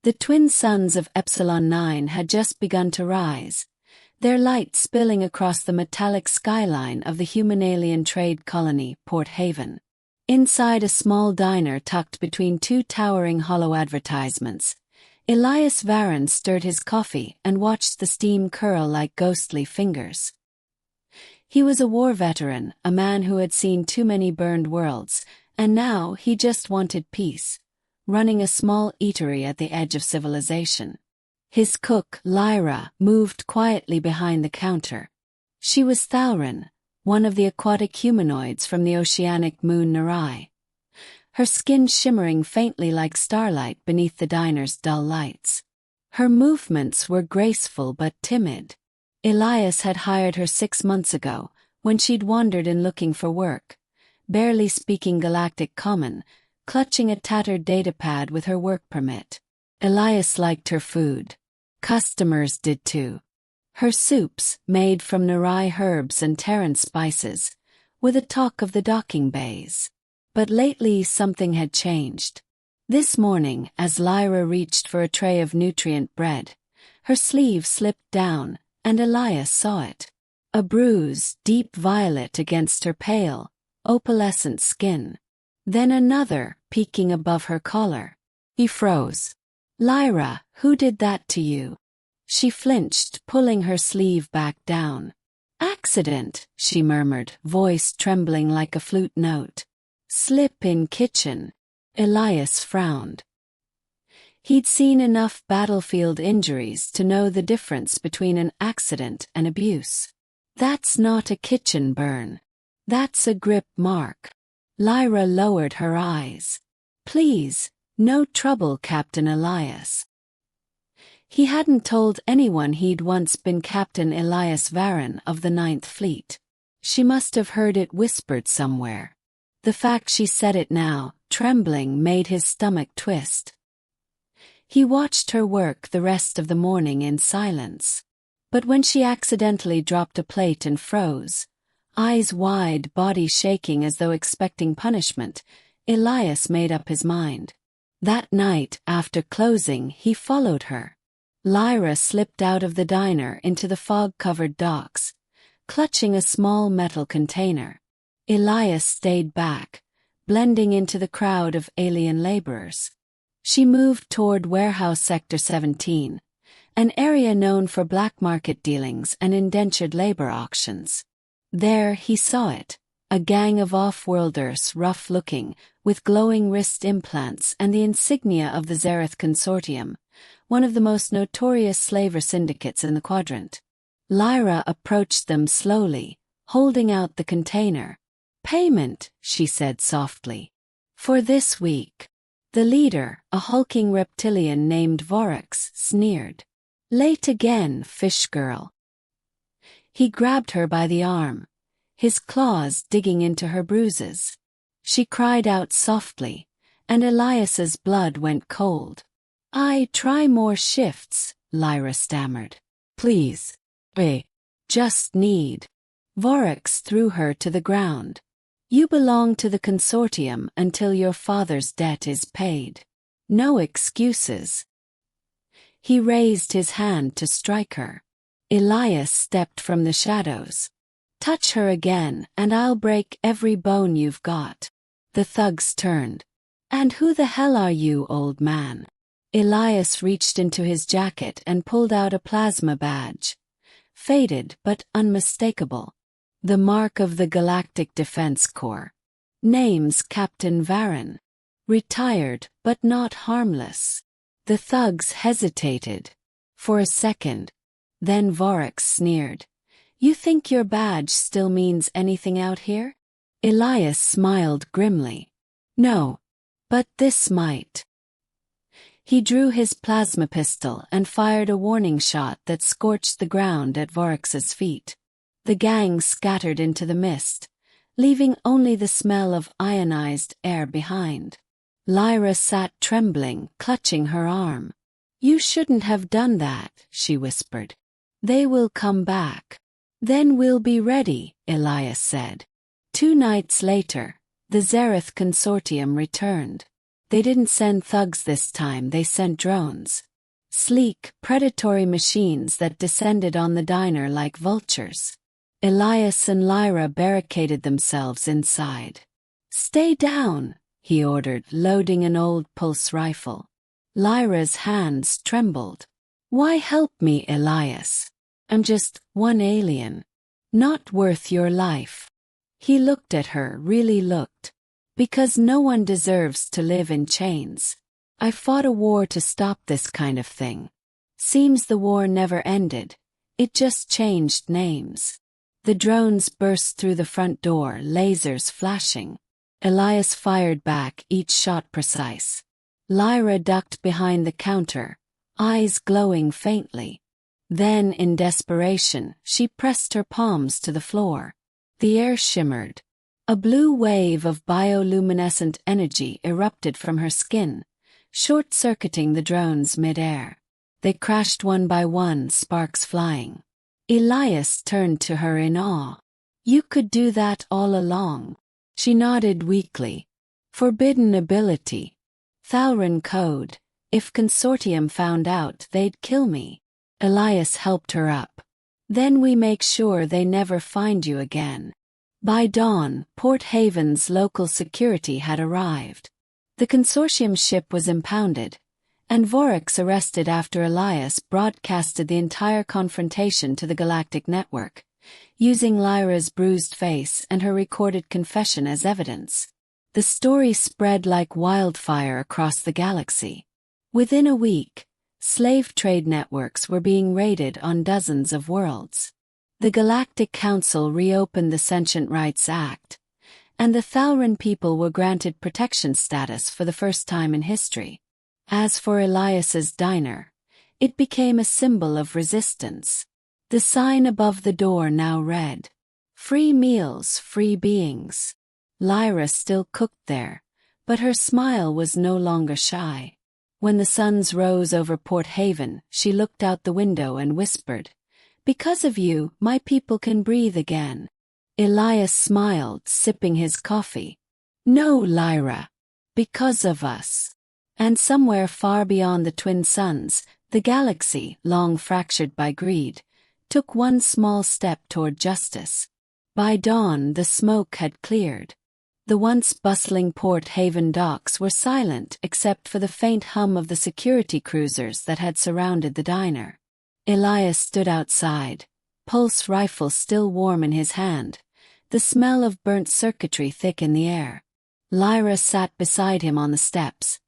The twin suns of Epsilon 9 had just begun to rise, their light spilling across the metallic skyline of the human-alien trade colony, Port Haven. Inside a small diner tucked between two towering hollow advertisements, Elias Varren stirred his coffee and watched the steam curl like ghostly fingers. He was a war veteran, a man who had seen too many burned worlds, and now he just wanted peace, running a small eatery at the edge of civilization. His cook, Lyra, moved quietly behind the counter. She was Thalrin, one of the aquatic humanoids from the oceanic moon Narration, her skin shimmering faintly like starlight beneath the diner's dull lights. Her movements were graceful but timid. Elias had hired her 6 months ago, when she'd wandered in looking for work, barely speaking Galactic common, clutching a tattered datapad with her work permit. Elias liked her food. Customers did too. Her soups, made from Narration herbs and Terran spices, were the talk of the docking bays. But lately something had changed. This morning, as Lyra reached for a tray of nutrient bread, her sleeve slipped down, and Elias saw it. A bruise, deep violet against her pale, opalescent skin. Then another, peeking above her collar. He froze. "Lyra, who did that to you?" She flinched, pulling her sleeve back down. "Accident," she murmured, voice trembling like a flute note. "Slip in kitchen." Elias frowned. He'd seen enough battlefield injuries to know the difference between an accident and abuse. "That's not a kitchen burn. That's a grip mark." Lyra lowered her eyes. "Please, no trouble, Captain Elias." He hadn't told anyone he'd once been Captain Elias Varren of the 9th Fleet. She must have heard it whispered somewhere. The fact she said it now, trembling, made his stomach twist. He watched her work the rest of the morning in silence. But when she accidentally dropped a plate and froze, eyes wide, body shaking as though expecting punishment, Elias made up his mind. That night, after closing, he followed her. Lyra slipped out of the diner into the fog-covered docks, clutching a small metal container. Elias stayed back, blending into the crowd of alien laborers. She moved toward Warehouse Sector 17, an area known for black market dealings and indentured labor auctions. There he saw it, a gang of off-worlders, rough-looking, with glowing wrist implants and the insignia of the Zareth Consortium, one of the most notorious slaver syndicates in the quadrant. Lyra approached them slowly, holding out the container. "Payment," she said softly. "For this week." The leader, a hulking reptilian named Vorax, sneered. "Late again, fish girl." He grabbed her by the arm, his claws digging into her bruises. She cried out softly, and Elias's blood went cold. "I try more shifts," Lyra stammered. "Please. I just need." Vorax threw her to the ground. "You belong to the consortium until your father's debt is paid. No excuses." He raised his hand to strike her. Elias stepped from the shadows. "Touch her again, and I'll break every bone you've got." The thugs turned. "And who the hell are you, old man?" Elias reached into his jacket and pulled out a plasma badge. Faded but unmistakable. The mark of the Galactic Defense Corps. Name's Captain Varren. Retired, but not harmless. The thugs hesitated. For a second. Then Vorax sneered. "You think your badge still means anything out here?" Elias smiled grimly. "No. But this might." He drew his plasma pistol and fired a warning shot that scorched the ground at Vorax's feet. The gang scattered into the mist, leaving only the smell of ionized air behind. Lyra sat trembling, clutching her arm. "You shouldn't have done that," she whispered. "They will come back. Then we'll be ready," Elias said. 2 nights later, the Zareth Consortium returned. They didn't send thugs this time, they sent drones. Sleek, predatory machines that descended on the diner like vultures. Elias and Lyra barricaded themselves inside. "Stay down," he ordered, loading an old pulse rifle. Lyra's hands trembled. "Why help me, Elias? I'm just one alien. Not worth your life." He looked at her, really looked. "Because no one deserves to live in chains. I fought a war to stop this kind of thing. Seems the war never ended. It just changed names." The drones burst through the front door, lasers flashing. Elias fired back, each shot precise. Lyra ducked behind the counter, eyes glowing faintly. Then, in desperation, she pressed her palms to the floor. The air shimmered. A blue wave of bioluminescent energy erupted from her skin, short-circuiting the drones mid-air. They crashed one by one, sparks flying. Elias turned to her in awe. "You could do that all along." She nodded weakly. "Forbidden ability. Thalran code. If Consortium found out, they'd kill me." Elias helped her up. "Then we make sure they never find you again." By dawn, Port Haven's local security had arrived. The Consortium ship was impounded, and Vorex arrested after Elias broadcasted the entire confrontation to the Galactic network, using Lyra's bruised face and her recorded confession as evidence. The story spread like wildfire across the galaxy. Within a week, slave trade networks were being raided on dozens of worlds. The Galactic Council reopened the Sentient Rights Act, and the Thalran people were granted protection status for the first time in history. As for Elias's diner, it became a symbol of resistance. The sign above the door now read, "Free meals, free beings." Lyra still cooked there, but her smile was no longer shy. When the suns rose over Port Haven, she looked out the window and whispered, "Because of you, my people can breathe again." Elias smiled, sipping his coffee. "No, Lyra. Because of us." And somewhere far beyond the twin suns, the galaxy, long fractured by greed, took one small step toward justice. By dawn, the smoke had cleared. The once bustling Port Haven docks were silent except for the faint hum of the security cruisers that had surrounded the diner. Elias stood outside, pulse rifle still warm in his hand, the smell of burnt circuitry thick in the air. Lyra sat beside him on the steps,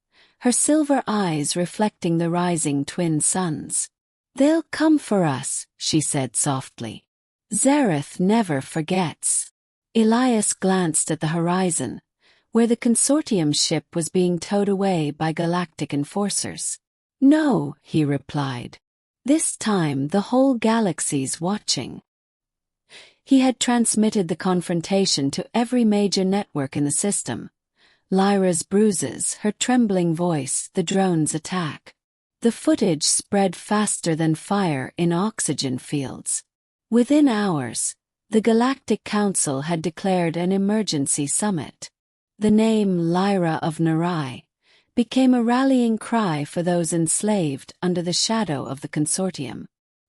her silver eyes reflecting the rising twin suns. "They'll come for us," she said softly. "Zareth never forgets." Elias glanced at the horizon, where the Consortium ship was being towed away by Galactic enforcers. "No," he replied. "This time the whole galaxy's watching." He had transmitted the confrontation to every major network in the system. Lyra's bruises, her trembling voice, the drone's attack. The footage spread faster than fire in oxygen fields. Within hours, the Galactic Council had declared an emergency summit. The name Lyra of Narration became a rallying cry for those enslaved under the shadow of the Consortium.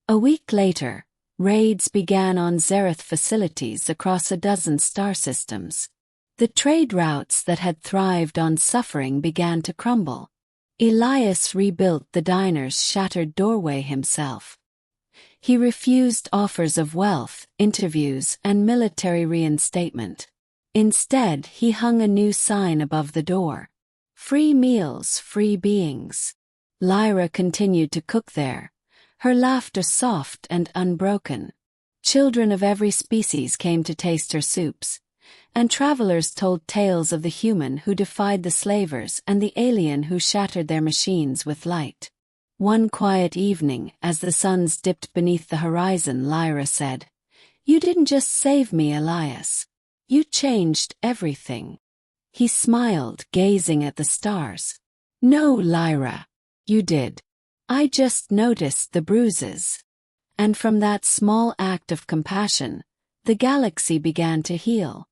A week later, raids began on Zareth facilities across a dozen star systems. The trade routes that had thrived on suffering began to crumble. Elias rebuilt the diner's shattered doorway himself. He refused offers of wealth, interviews, and military reinstatement. Instead, he hung a new sign above the door. "Free meals, free beings." Lyra continued to cook there, her laughter soft and unbroken. Children of every species came to taste her soups, and travelers told tales of the human who defied the slavers and the alien who shattered their machines with light. One quiet evening, as the suns dipped beneath the horizon, Lyra said, "You didn't just save me, Elias. You changed everything." He smiled, gazing at the stars. "No, Lyra. You did. I just noticed the bruises." And from that small act of compassion, the galaxy began to heal.